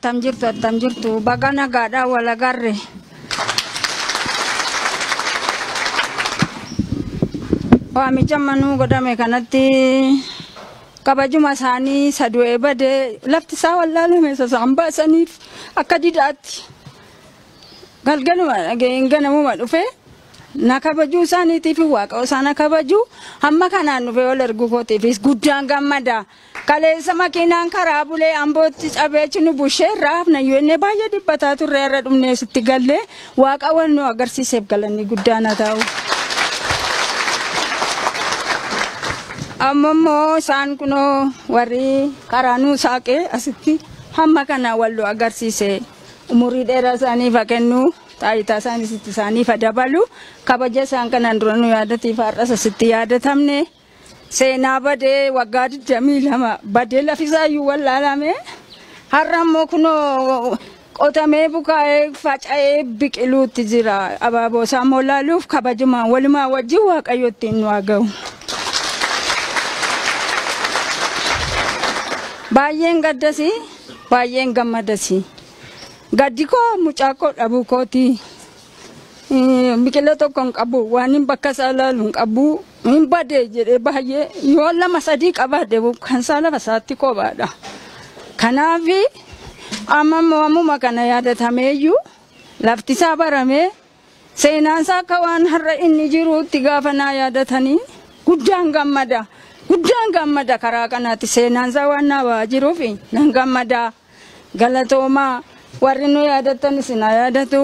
attam jirtu bagana gada wala garre waamicha manu godame kanatti kabajuma isaanii saduu bade lafti isaa wallaalame sasamba saniif akka didaatti galgaluma ganamuma dhufe na kabaju isaaniitiif waaqa osana kabaju hamma kanaan dhufe wal ergu kootiifis guddaan gammada kaleessa makiinaan karaa bulee ambootti cabeechinu bushee raafna yoonne baay'ee dhibbataa turre irra dhumnee sitti galle waaqa wal nu agarsiiseef galanni guddaan haa ta'u. Ammoo isaan kunoo warri karaanuu saaqee asitti hamma kana wallu agarsiise umurii dheeraa isaaniif kennu taayitaa isaaniif dabalu kabaja isaan kanaan dura nu yaadatiif har'as asitti yaadatamne seenaa badee waggaa 22 badee lafisaayyuu wallaalame har'a ammoo kunoo qotamee bukaa'ee faca'ee biqiluutti jira abaaboo isaa moolaaluuf kabajumaan walumaa wajjin waaqayyotti nu haga'u. Baay'een gaddasi baay'een gammadasi gaddi koo mucaa koo dhabuu kooti biqilaa tokkoon qabu waan hin bakka isaa ilaaluun qabu hin badee jedhee baay'ee yoo lama sadii qabaate kan isaa lafa isaatti qobaadha kanaaf ammuma kana yaadatameeyyuu lafti isaa baramee seenaan isaa akka waan har'a inni jiruutti gaafa naa yaadatanii guddaan gammada karaa kanaatti seenaan isaa waan naa jiruuf nan gammada galatoomaa warri nu yaadatan isin yaadatu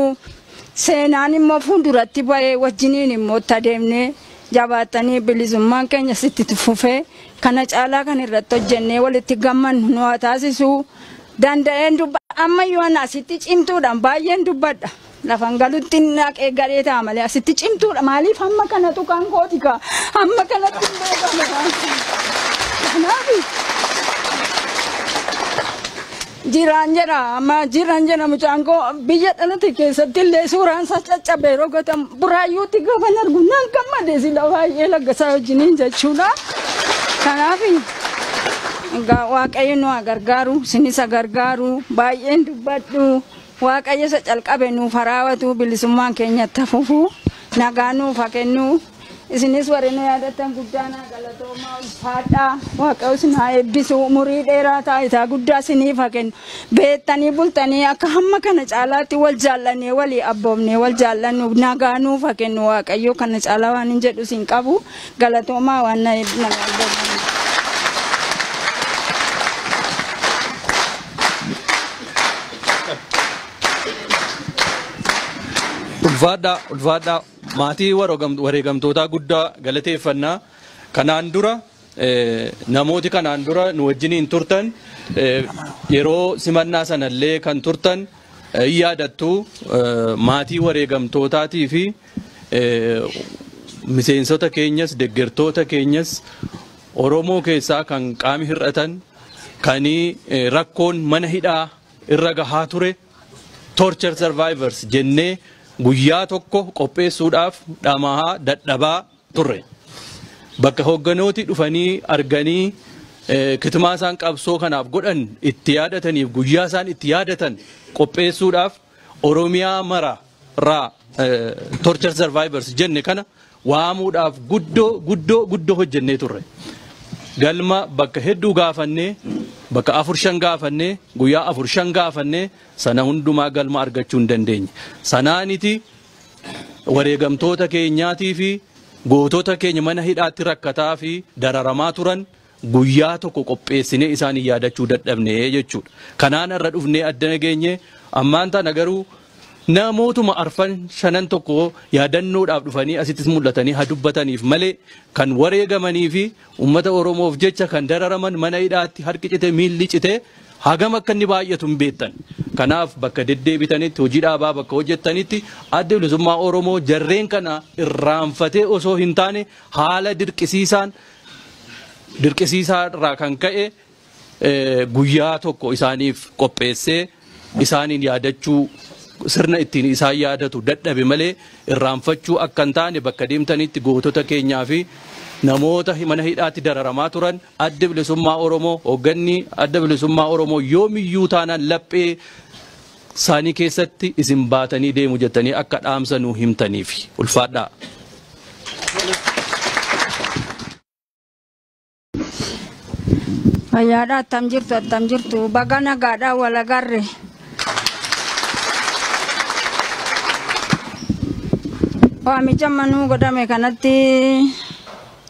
seenaan immoo fuulduratti ba'ee wajjiniin immoo adeemnee jabaatanii bilisummaan keenya sitti fufee kana caalaa kan irratti hojjennee walitti gammannu nu haa taasisu danda'een ammayyuu ana asitti cimtuudhaan baay'een dubbadha. Lafan galutti naqee garee ta'a malee asitti cimtuudha maaliif hamma kana tuqaan kootika hamma kanatti jiraan jira mucaan koo biyya dhalate keessatti illee suuraan isaa caccabee rogatan buraayyuutti gaafa argu nan gammade sila baay'ee laggasaa wajjiniin jechuudha kanaaf egaa waaqayyo nu gargaaru sinis gargaaru baay'een dubbadhu. Waaqayyo isa calqabe nuuf haraawatu bilisummaan keenyatti fufu nagaa nuuf kennu isinis warri nu yaadatan guddaan galatoomaa ulfaadhaa waaqayyo isin haa eebbisu umurii dheeraa taayitaa guddaa isiniif kennu beektanii bultanii akka hamma kana caalaatti wal jaallannee walii abboomnee wal jaallannuuf nagaa nuuf kennu waaqayyo kana caalaa waan hin jedhu isin qabu galatoomaa waan na eebbisu. Ulfaadhaa maatii wareegamtootaa guddaa galateeffannaa kanaan dura namooti kanaan dura nu wajjiniin turtan yeroo simannaa sanallee kan turtan yaadattu maatii wareegamtootaatii fi miseensota keenyas deeggartoota keenyas Oromoo keessaa kan qaami hir'atan kan rakkoon mana hidhaa irra gahaa ture torture survivors jennee guyyaa tokko qopheessuudhaaf dhamahaa dadhabaa turre bakka hoogganooti dhufanii arganii kitimaa isaan qabsoo kanaaf godhan itti yaadataniif guyyaa isaan itti yaadatan qopheessuudhaaf Oromiyaa mara irraa torture survivors jenne kana waamuudhaaf guddoo hojjennee turre galma bakka hedduu gaafannee bakka 4-5 gaafannee guyyaa 4-5 gaafannee sana hundumaa galma argachuu hin dandeenye sanaaniti wareegamtoota keenyaatii fi gootota keenya mana hidhaatti rakkataa fi dararamaa turan guyyaa tokko qopheessinee isaan yaadachuu dadhabne jechuudha kanaan irra dhufnee adda nageenye ammaan tana garuu namootuma arfan shanan tokko yaadannoodhaaf dhufanii asittis mul'atanii haa dubbataniif malee kan wareegamanii fi uummata Oromoof jecha kan dararaman mana hidhaatti harki cite miilli cite hagam akka inni baay'atu hin beektan kanaaf bakka deddeebitanitti hojii dhaabaa bakka hojjettanitti adda bilisummaa Oromoo jarreen kana irraanfatee osoo hin taane haala dirqisiisaa irraa kan ka'e guyyaa tokko isaaniif qopheessee isaaniin yaadachuu sirna ittiin isaan yaadatu dadhabe malee irraanfachuu akka hin taane bakka deemtanitti gootota keenyaa fi namoota mana hidhaatti dararamaa turan adda bilisummaa Oromoo hoogganni adda bilisummaa Oromoo yoomiyyuu taanaan laphee saanii keessatti isin baatanii deemu jettanii akka dhaamsa nuu himtaniif ulfaadhaa. Fayyaadhaa attam jirtu baga nagaadhaa wal agarre. Waamicha manuu godhame kanatti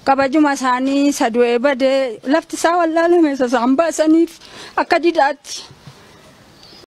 kabajuma isaanii sadu'ee badee lafti isaa wallaalame sasaan baasaniif akka didaatti.